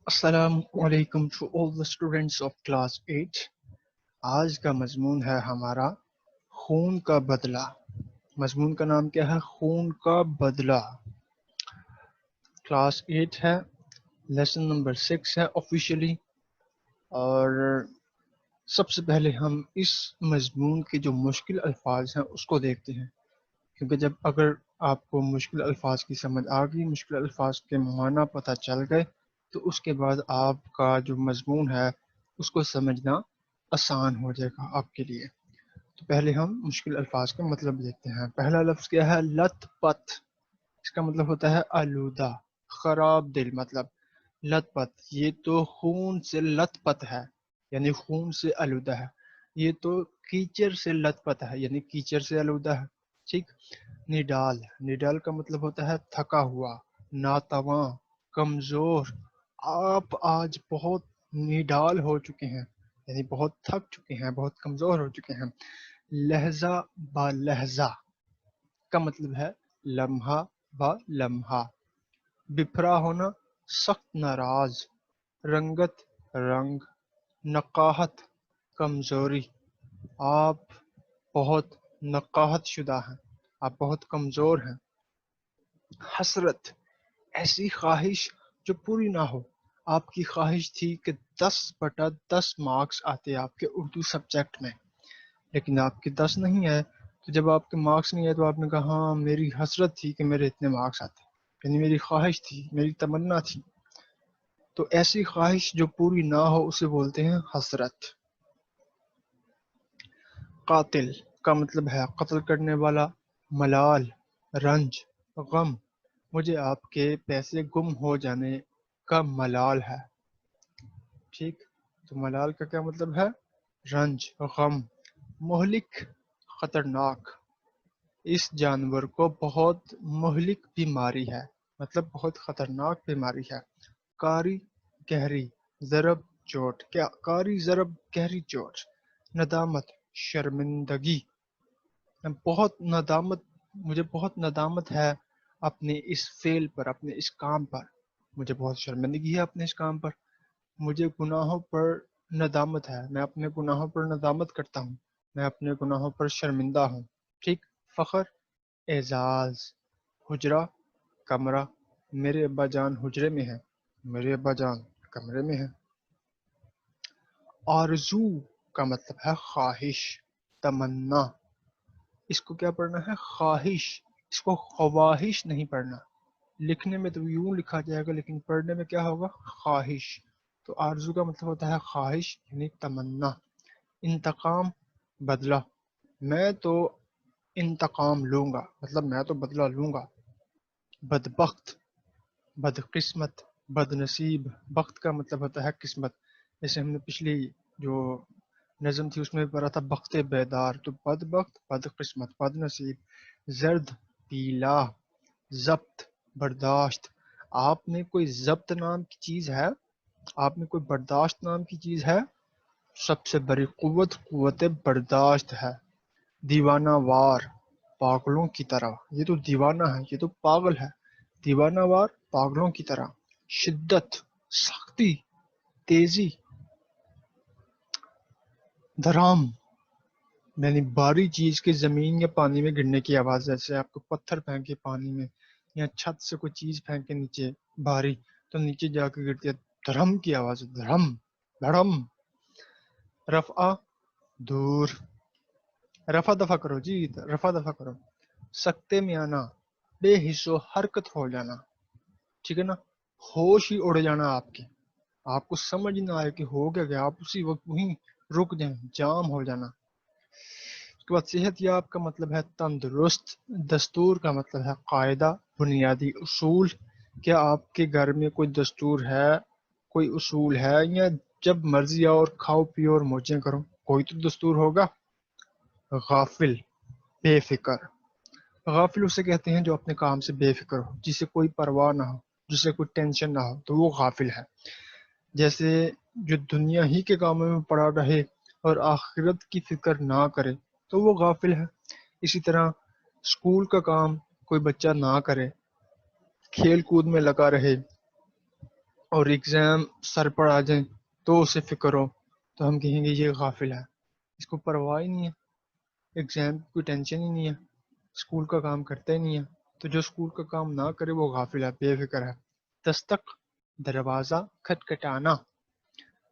السلام علیکم to all the students of class 8. آج کا مضمون ہے ہمارا خون کا بدلہ. مضمون کا نام کیا ہے؟ خون کا بدلہ. کلاس 8 ہے، لیسن نمبر 6 ہے آفیشیلی. اور سب سے پہلے ہم اس مضمون کے جو مشکل الفاظ ہیں اس کو دیکھتے ہیں، کیونکہ جب اگر آپ کو مشکل الفاظ کی سمجھ آ گئی، مشکل الفاظ کے معنی پتہ چل گئے، تو اس کے بعد آپ کا جو مضمون ہے اس کو سمجھنا آسان ہو جائے گا آپ کے لیے. تو پہلے ہم مشکل الفاظ کا مطلب دیکھتے ہیں. پہلا لفظ کیا ہے؟ لت پت. اس کا مطلب ہوتا ہے آلودہ، خراب دل. مطلب لت پت، یہ تو خون سے لت پت ہے، یعنی خون سے آلودہ ہے. یہ تو کیچڑ سے لت پت ہے، یعنی کیچڑ سے آلودہ ہے. ٹھیک. نڈال. نڈال کا مطلب ہوتا ہے تھکا ہوا، ناتواں، کمزور. آپ آج بہت نڈال ہو چکے ہیں، یعنی بہت تھک چکے ہیں، بہت کمزور ہو چکے ہیں. لہجہ با لہجہ کا مطلب ہے لمحہ با لمحہ. بفرا ہونا، سخت ناراض. رنگت رنگ. نقاہت کمزوری. آپ بہت نقاہت شدہ ہیں، آپ بہت کمزور ہیں. حسرت، ایسی خواہش جو پوری نہ ہو. آپ کی خواہش تھی کہ 10/10 مارکس آتے آپ کے اردو سبجیکٹ میں، لیکن آپ کے 10 نہیں آئے. تو جب آپ کے مارکس نہیں آئے تو آپ نے کہا ہاں میری حسرت تھی کہ میرے اتنے مارکس آتے، یعنی میری خواہش تھی، میری تمنا تھی. تو ایسی خواہش جو پوری نہ ہو اسے بولتے ہیں حسرت. قاتل کا مطلب ہے قتل کرنے والا. ملال، رنج، غم. مجھے آپ کے پیسے گم ہو جانے کا ملال ہے. ٹھیک. تو ملال کا کیا مطلب ہے؟ رنج، غم. مہلک، خطرناک. اس جانور کو بہت مہلک بیماری ہے، مطلب بہت خطرناک بیماری ہے. کاری، گہری. ضرب، چوٹ. کیا کاری ضرب، گہری چوٹ. ندامت، شرمندگی. مجھے بہت ندامت ہے اپنے اس فعل پر، اپنے اس کام پر. مجھے بہت شرمندگی ہے اپنے اس کام پر. مجھے گناہوں پر ندامت ہے، میں اپنے گناہوں پر ندامت کرتا ہوں، میں اپنے گناہوں پر شرمندہ ہوں. ٹھیک. فخر، اعزاز. حجرہ، کمرہ. میرے ابا جان حجرے میں ہیں، میرے ابا جان کمرے میں ہیں. آرزو کا مطلب ہے خواہش، تمنا. اس کو کیا پڑھنا ہے؟ خواہش. اس کو خواہش نہیں پڑھنا. لکھنے میں تو یوں لکھا جائے گا لیکن پڑھنے میں کیا ہوگا؟ خواہش. تو آرزو کا مطلب ہوتا ہے خواہش یعنی تمنا. انتقام، بدلہ. میں تو انتقام لوں گا، مطلب میں تو بدلہ لوں گا. بدبخت، بدقسمت، بدنصیب. بخت کا مطلب ہوتا ہے قسمت. جیسے ہم نے پچھلی جو نظم تھی اس میں پڑھا تھا بخت بیدار. تو بدبخت، بدقسمت، بدنصیب. زرد، پیلا. ضبط، برداشت. آپ میں کوئی ضبط نام کی چیز ہے؟ آپ میں کوئی برداشت نام کی چیز ہے؟ سب سے بڑی قوت قوت برداشت ہے. دیوانہ وار، پاگلوں کی طرح. یہ تو دیوانہ ہے، یہ تو پاگل ہے. دیوانہ وار، پاگلوں کی طرح. شدت، سختی، تیزی. دھرام، یعنی بھاری چیز کے زمین یا پانی میں گرنے کی آواز. جیسے آپ کو پتھر پھینکے پانی میں یا چھت سے کوئی چیز پھینکے نیچے بھاری، تو نیچے جا کے گرتی ہے، دھرم کی آواز. دھرم، دھڑم. رفع، دور. رفع دفع کرو جی، رفع دفع کرو. سکتے میں آنا، بے حس و حرکت ہو جانا. ٹھیک ہے نا؟ ہوش ہی اڑ جانا آپ کے، آپ کو سمجھ نہ آئے کہ ہو گیا، آپ اسی وقت وہیں رک جائیں، جام ہو جانا. اس کے بعد صحت یاب کا مطلب ہے تندرست. دستور کا مطلب ہے قاعدہ، بنیادی اصول. کیا آپ کے گھر میں کوئی دستور ہے، کوئی اصول ہے، یا جب مرضی آؤ اور کھاؤ پیو اور موجیں کرو؟ کوئی تو دستور ہوگا. غافل، بے فکر. غافل اسے کہتے ہیں جو اپنے کام سے بے فکر ہو، جسے کوئی پرواہ نہ ہو، جسے کوئی ٹینشن نہ ہو، تو وہ غافل ہے. جیسے جو دنیا ہی کے کاموں میں پڑا رہے اور آخرت کی فکر نہ کرے تو وہ غافل ہے. اسی طرح اسکول کا کام کوئی بچہ نہ کرے، کھیل کود میں لگا رہے اور ایگزام سر پر آ جائیں تو اسے فکر ہو تو ہم کہیں گے یہ غافل ہے، اس کو پرواہ ہی نہیں ہے، ایگزام کی کوئی ٹینشن ہی نہیں ہے، اسکول کا کام کرتا ہی نہیں ہے۔ تو جو اسکول کا کام نہ کرے وہ غافل ہے، بے فکر ہے۔ دستک، دروازہ کھٹکھٹانا۔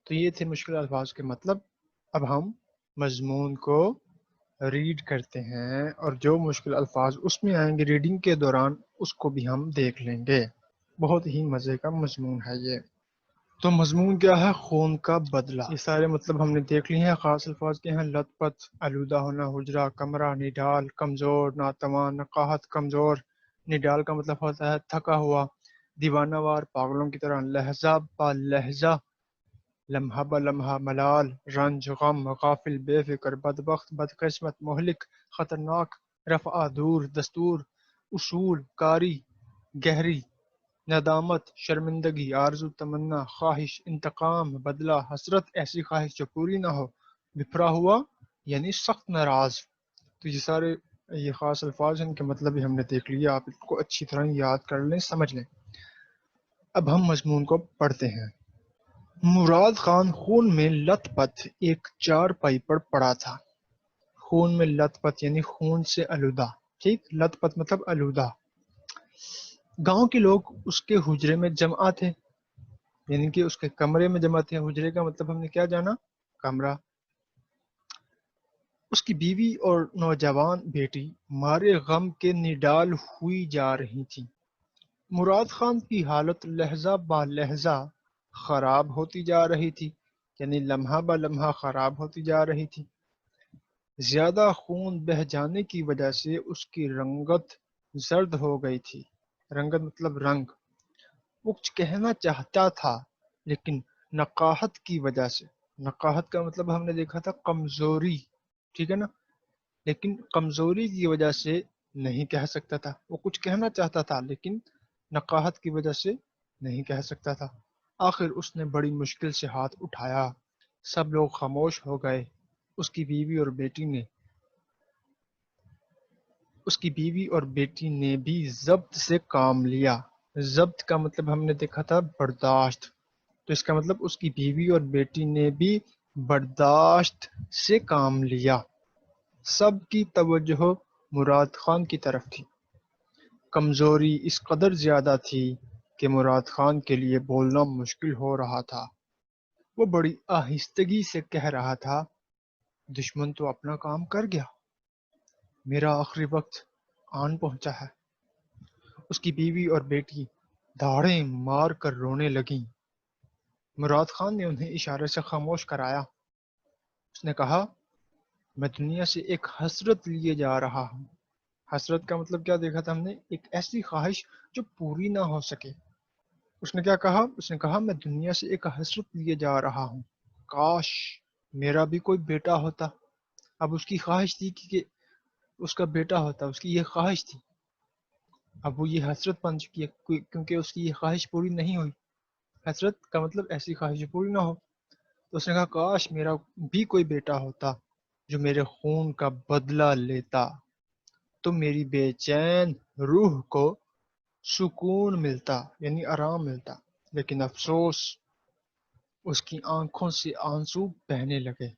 تو یہ تھے مشکل الفاظ کے مطلب۔ اب ہم مضمون کو ریڈ کرتے ہیں اور جو مشکل الفاظ اس میں آئیں گے ریڈنگ کے دوران اس کو بھی ہم دیکھ لیں گے۔ بہت ہی مزے کا مضمون ہے یہ۔ تو مضمون کیا ہے؟ خون کا بدلہ۔ یہ سارے مطلب ہم نے دیکھ لیے ہیں۔ خاص الفاظ کے ہیں لت پت، آلودہ ہونا، حجرہ، کمرہ، نڈال، کمزور، ناتوان، نقاہت، کمزور۔ نڈال کا مطلب ہوتا ہے تھکا ہوا، دیوانہ وار، پاگلوں کی طرح، لہجہ با لہجہ، لمحہ با لمحہ، ملال، رنج، غم، غافل، بے فکر، بدبخت، بدقسمت، مہلک، خطرناک، رفع، دور، دستور، اصول، کاری، گہری، ندامت، شرمندگی، آرزو، تمنا، خواہش، انتقام، بدلہ، حسرت، ایسی خواہش جو پوری نہ ہو، بفرا ہوا یعنی سخت ناراض۔ تو یہ سارے یہ خاص الفاظ ہیں، ان کے مطلب بھی ہم نے دیکھ لیا، آپ ان کو اچھی طرح یاد کر لیں، سمجھ لیں۔ اب ہم مضمون کو پڑھتے ہیں۔ مراد خان خون میں لت پت ایک چارپائی پر پڑا تھا۔ خون میں لت پت یعنی خون سے آلودہ، ٹھیک، لت پت مطلب آلودہ۔ گاؤں کے لوگ اس کے حجرے میں جمع تھے، یعنی کہ اس کے کمرے میں جمع تھے۔ حجرے کا مطلب ہم نے کیا جانا؟ کمرہ۔ اس کی بیوی اور نوجوان بیٹی مارے غم کے نڈال ہوئی جا رہی تھی۔ مراد خان کی حالت لہجہ با لہجہ خراب ہوتی جا رہی تھی، یعنی لمحہ با لمحہ خراب ہوتی جا رہی تھی۔ زیادہ خون بہہ جانے کی وجہ سے اس کی رنگت زرد ہو گئی تھی۔ رنگت مطلب رنگ۔ وہ کچھ کہنا چاہتا تھا لیکن نقاہت کی وجہ سے، نقاہت کا مطلب ہم نے دیکھا تھا کمزوری، ٹھیک ہے نا، لیکن کمزوری کی وجہ سے نہیں کہہ سکتا تھا۔ وہ کچھ کہنا چاہتا تھا لیکن نقاہت کی وجہ سے نہیں کہہ سکتا تھا۔ آخر اس نے بڑی مشکل سے ہاتھ اٹھایا۔ سب لوگ خاموش ہو گئے۔ اس کی بیوی اور بیٹی نے بھی ضبط سے کام لیا۔ ضبط کا مطلب ہم نے دیکھا تھا برداشت، تو اس کا مطلب اس کی بیوی اور بیٹی نے بھی برداشت سے کام لیا۔ سب کی توجہ مراد خان کی طرف تھی۔ کمزوری اس قدر زیادہ تھی کہ مراد خان کے لیے بولنا مشکل ہو رہا تھا۔ وہ بڑی آہستگی سے کہہ رہا تھا، دشمن تو اپنا کام کر گیا، میرا آخری وقت آن پہنچا ہے۔ اس کی بیوی اور بیٹی دھاڑیں مار کر رونے لگیں۔ مراد خان نے انہیں اشارے سے خاموش کرایا۔ اس نے کہا، میں دنیا سے ایک حسرت لیے جا رہا ہوں۔ حسرت کا مطلب کیا دیکھا تھا ہم نے؟ ایک ایسی خواہش جو پوری نہ ہو سکے۔ اس نے کیا کہا؟ اس نے کہا، میں دنیا سے ایک حسرت لیے جا رہا ہوں، کاش میرا بھی کوئی بیٹا ہوتا۔ اب اس کی خواہش تھی کہ اس کا بیٹا ہوتا، اس کی یہ خواہش تھی۔ اب وہ یہ حسرت بن چکی ہے کیونکہ اس کی یہ خواہش پوری نہیں ہوئی۔ حسرت کا مطلب ایسی خواہش جو پوری نہ ہو۔ تو اس نے کہا، کاش میرا بھی کوئی بیٹا ہوتا جو میرے خون کا بدلہ لیتا، تو میری بے چین روح کو سکون ملتا، یعنی آرام ملتا۔ لیکن افسوس، اس کی آنکھوں سے آنسو بہنے لگے۔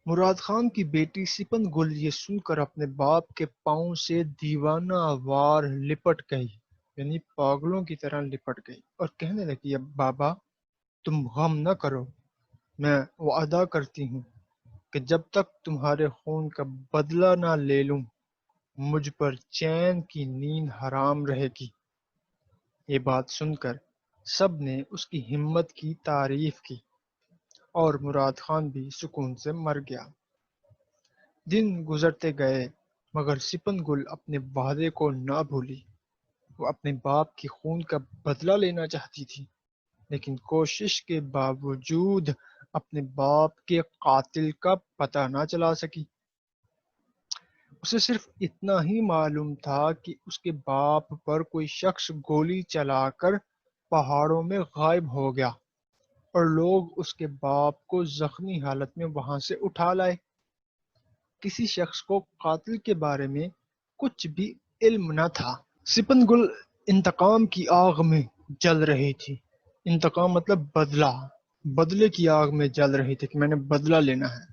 مراد خان کی بیٹی سپن گل یہ سن کر اپنے باپ کے پاؤں سے دیوانہ وار لپٹ گئی، یعنی پاگلوں کی طرح لپٹ گئی اور کہنے لگی، اب بابا تم غم نہ کرو، میں وعدہ کرتی ہوں کہ جب تک تمہارے خون کا بدلہ نہ لے لوں مجھ پر چین کی نیند حرام رہے گی۔ یہ بات سن کر سب نے اس کی ہمت کی تعریف کی اور مراد خان بھی سکون سے مر گیا۔ دن گزرتے گئے مگر سپن گل اپنے وعدے کو نہ بھولی۔ وہ اپنے باپ کی خون کا بدلہ لینا چاہتی تھی لیکن کوشش کے باوجود اپنے باپ کے قاتل کا پتہ نہ چلا سکی۔ اسے صرف اتنا ہی معلوم تھا کہ اس کے باپ پر کوئی شخص گولی چلا کر پہاڑوں میں غائب ہو گیا اور لوگ اس کے باپ کو زخمی حالت میں وہاں سے اٹھا لائے۔ کسی شخص کو قاتل کے بارے میں کچھ بھی علم نہ تھا۔ سپن گل انتقام کی آگ میں جل رہی تھی۔ انتقام مطلب بدلہ، بدلے کی آگ میں جل رہی تھی کہ میں نے بدلہ لینا ہے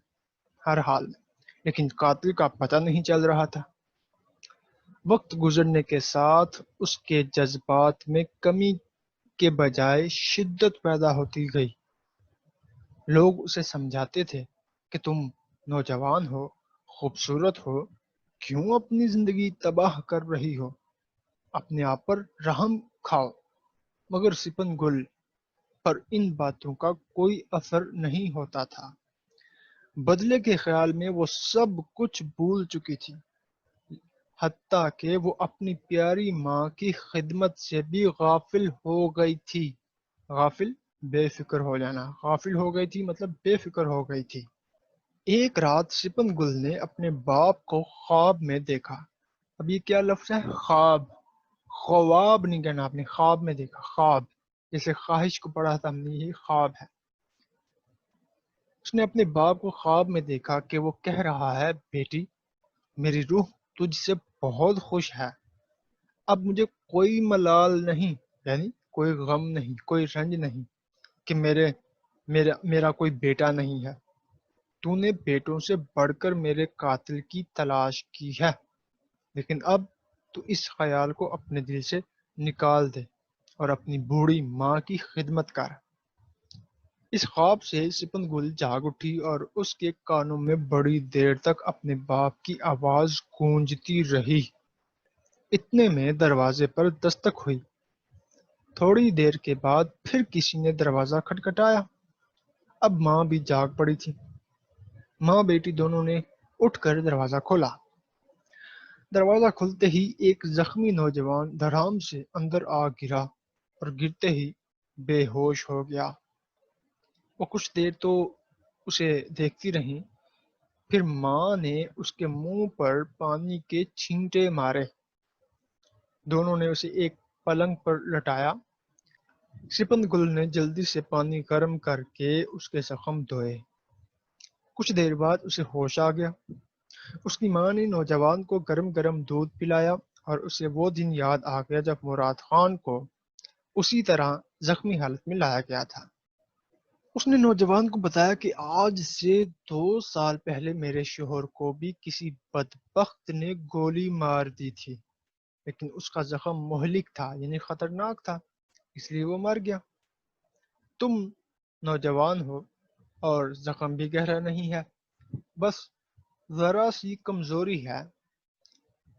ہر حال میں، لیکن قاتل کا پتہ نہیں چل رہا تھا۔ وقت گزرنے کے ساتھ اس کے جذبات میں کمی کے بجائے شدت پیدا ہوتی گئی۔ لوگ اسے سمجھاتے تھے کہ تم نوجوان ہو، خوبصورت ہو، کیوں اپنی زندگی تباہ کر رہی ہو؟ اپنے آپ پر رحم کھاؤ۔ مگر سپن گل پر ان باتوں کا کوئی اثر نہیں ہوتا تھا۔ بدلے کے خیال میں وہ سب کچھ بھول چکی تھی، حتیٰ کہ وہ اپنی پیاری ماں کی خدمت سے بھی غافل ہو گئی تھی۔ غافل بے فکر ہو جانا، غافل ہو گئی تھی مطلب بے فکر ہو گئی تھی۔ ایک رات سپن گل نے اپنے باپ کو خواب میں دیکھا۔ اب یہ کیا لفظ ہے؟ خواب، خواب نہیں کہنا، آپ نے خواب میں دیکھا، خواب جیسے خواہش کو پڑھا تھا ہم نے، یہ خواب ہے۔ اس نے اپنے باپ کو خواب میں دیکھا کہ وہ کہہ رہا ہے، بیٹی میری روح تجھ سے بہت خوش ہے، اب مجھے کوئی ملال نہیں، یعنی کوئی غم نہیں، کوئی رنج نہیں کہ میرا کوئی بیٹا نہیں ہے۔ تو نے بیٹوں سے بڑھ کر میرے قاتل کی تلاش کی ہے، لیکن اب تو اس خیال کو اپنے دل سے نکال دے اور اپنی بوڑھی ماں کی خدمت کر۔ اس خواب سے سپن گل جاگ اٹھی اور اس کے کانوں میں بڑی دیر تک اپنے باپ کی آواز گونجتی رہی۔ اتنے میں دروازے پر دستک ہوئی۔ تھوڑی دیر کے بعد پھر کسی نے دروازہ کھٹکھٹایا۔ اب ماں بھی جاگ پڑی تھی۔ ماں بیٹی دونوں نے اٹھ کر دروازہ کھولا۔ دروازہ کھلتے ہی ایک زخمی نوجوان دھڑام سے اندر آ گرا اور گرتے ہی بے ہوش ہو گیا۔ وہ کچھ دیر تو اسے دیکھتی رہیں، پھر ماں نے اس کے منہ پر پانی کے چھینٹے مارے۔ دونوں نے اسے ایک پلنگ پر لٹایا۔ سپن گل نے جلدی سے پانی گرم کر کے اس کے زخم دھوئے۔ کچھ دیر بعد اسے ہوش آ گیا۔ اس کی ماں نے نوجوان کو گرم گرم دودھ پلایا اور اسے وہ دن یاد آ گیا جب مراد خان کو اسی طرح زخمی حالت میں لایا گیا تھا۔ اس نے نوجوان کو بتایا کہ آج سے 2 سال پہلے میرے شوہر کو بھی کسی بدبخت نے گولی مار دی تھی، لیکن اس کا زخم مہلک تھا، یعنی خطرناک تھا، اس لیے وہ مر گیا۔ تم نوجوان ہو اور زخم بھی گہرا نہیں ہے، بس ذرا سی کمزوری ہے،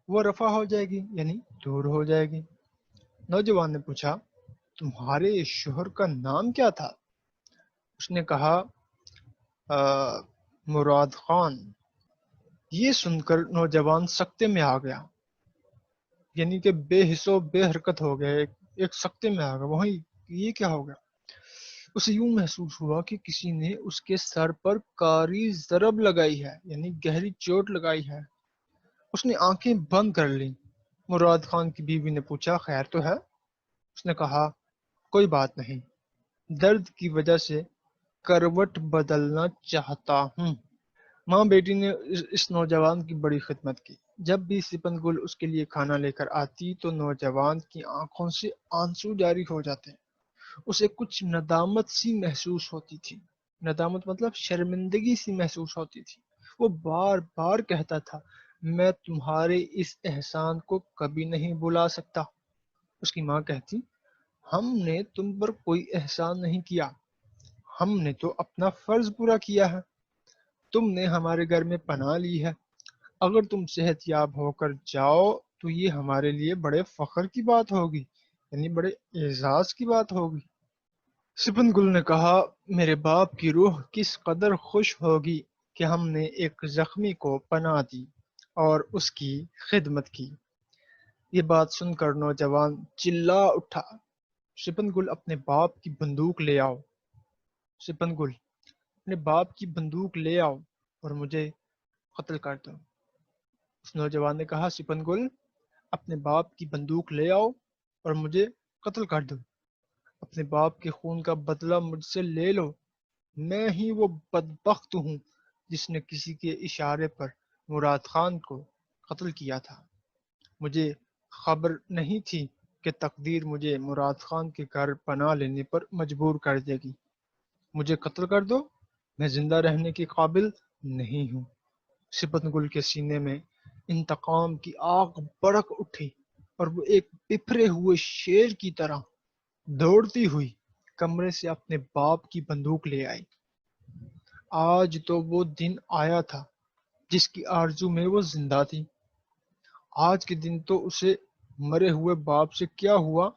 وہ رفع ہو جائے گی، یعنی دور ہو جائے گی۔ نوجوان نے پوچھا، تمہارے شوہر کا نام کیا تھا؟ اس نے کہا، مراد خان۔ یہ سن کر نوجوان سکتے میں آ گیا، یعنی کہ بے حس و بے حرکت ہو گیا، ایک سکتے میں آ گیا، وہی یہ کیا ہو گیا؟ اسے یوں محسوس ہوا کہ کسی نے اس کے سر پر کاری ضرب لگائی ہے، یعنی گہری چوٹ لگائی ہے۔ اس نے آنکھیں بند کر لیں۔ مراد خان کی بیوی نے پوچھا، خیر تو ہے؟ اس نے کہا، کوئی بات نہیں، درد کی وجہ سے کروٹ بدلنا چاہتا ہوں۔ ماں بیٹی نے اس نوجوان کی بڑی خدمت کی۔ جب بھی سپن گل اس کے لیے کھانا لے کر آتی تو نوجوان کی آنکھوں سے آنسو جاری ہو جاتے۔ اسے کچھ ندامت سی محسوس ہوتی تھی۔ ندامت مطلب شرمندگی سی محسوس ہوتی تھی۔ وہ بار بار کہتا تھا، میں تمہارے اس احسان کو کبھی نہیں بھلا سکتا۔ اس کی ماں کہتی، ہم نے تم پر کوئی احسان نہیں کیا، ہم نے تو اپنا فرض پورا کیا ہے۔ تم نے ہمارے گھر میں پناہ لی ہے، اگر تم صحت یاب ہو کر جاؤ تو یہ ہمارے لیے بڑے فخر کی بات ہوگی، یعنی بڑے اعزاز کی بات ہوگی۔ سپن گل نے کہا، میرے باپ کی روح کس قدر خوش ہوگی کہ ہم نے ایک زخمی کو پناہ دی اور اس کی خدمت کی۔ یہ بات سن کر نوجوان چلا اٹھا، سپن گل اپنے باپ کی بندوق لے آؤ، سپن گل اپنے باپ کی بندوق لے آؤ اور مجھے قتل کر دو۔ اس نوجوان نے کہا، سپن گل اپنے باپ کی بندوق لے آؤ اور مجھے قتل کر دو، اپنے باپ کے خون کا بدلہ مجھ سے لے لو۔ میں ہی وہ بدبخت ہوں جس نے کسی کے اشارے پر مراد خان کو قتل کیا تھا۔ مجھے خبر نہیں تھی کہ تقدیر مجھے مراد خان کے گھر پناہ لینے پر مجبور کر دے گی۔ مجھے قتل کر دو، میں زندہ رہنے کے قابل نہیں ہوں۔ سپت گل کے سینے میں انتقام کی آگ بڑک اٹھی اور وہ ایک بپھرے ہوئے شیر کی طرح دوڑتی ہوئی کمرے سے اپنے باپ کی بندوق لے آئی۔ آج تو وہ دن آیا تھا جس کی آرزو میں وہ زندہ تھی۔ آج کے دن تو اسے مرے ہوئے باپ سے کیا ہوا؟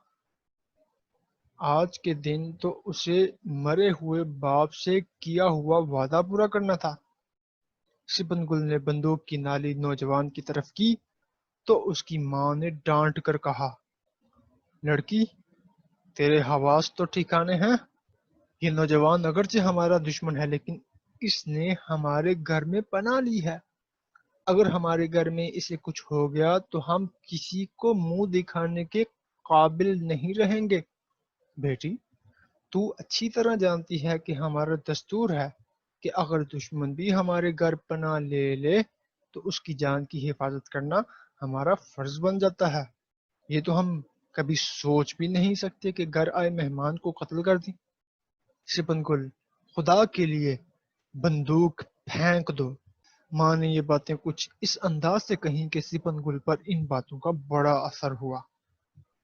آج کے دن تو اسے مرے ہوئے باپ سے کیا ہوا وعدہ پورا کرنا تھا۔ سپن گل نے بندوق کی نالی نوجوان کی طرف کی تو اس کی ماں نے ڈانٹ کر کہا، لڑکی، تیرے حواس تو ٹھکانے ہیں؟ یہ نوجوان اگرچہ ہمارا دشمن ہے لیکن اس نے ہمارے گھر میں پناہ لی ہے۔ اگر ہمارے گھر میں اسے کچھ ہو گیا تو ہم کسی کو منہ دکھانے کے قابل نہیں رہیں گے۔ بیٹی، تو اچھی طرح جانتی ہے کہ ہمارا دستور ہے کہ اگر دشمن بھی ہمارے گھر پناہ لے لے تو اس کی جان کی حفاظت کرنا ہمارا فرض بن جاتا ہے۔ یہ تو ہم کبھی سوچ بھی نہیں سکتے کہ گھر آئے مہمان کو قتل کر دیں۔ سپن گل، خدا کے لیے بندوق پھینک دو۔ ماں نے یہ باتیں کچھ اس انداز سے کہیں کہ سپن گل پر ان باتوں کا بڑا اثر ہوا۔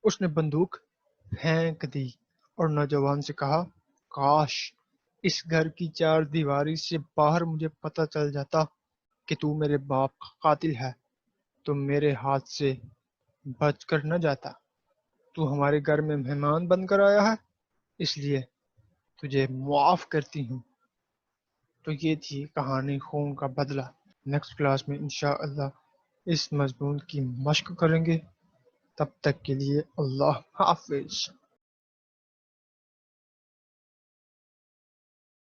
اس نے بندوق پھینک دی اور نوجوان سے کہا، کاش اس گھر کی چار دیواری سے باہر مجھے پتہ چل جاتا کہ تو میرے باپ کا قاتل ہے تو میرے ہاتھ سے بچ کر نہ جاتا۔ تو ہمارے گھر میں مہمان بن کر آیا ہے، اس لیے تجھے معاف کرتی ہوں۔ تو یہ تھی کہانی خون کا بدلہ۔ نیکسٹ کلاس میں انشاءاللہ اس مضمون کی مشق کریں گے۔ تب تک کے لیے اللہ حافظ۔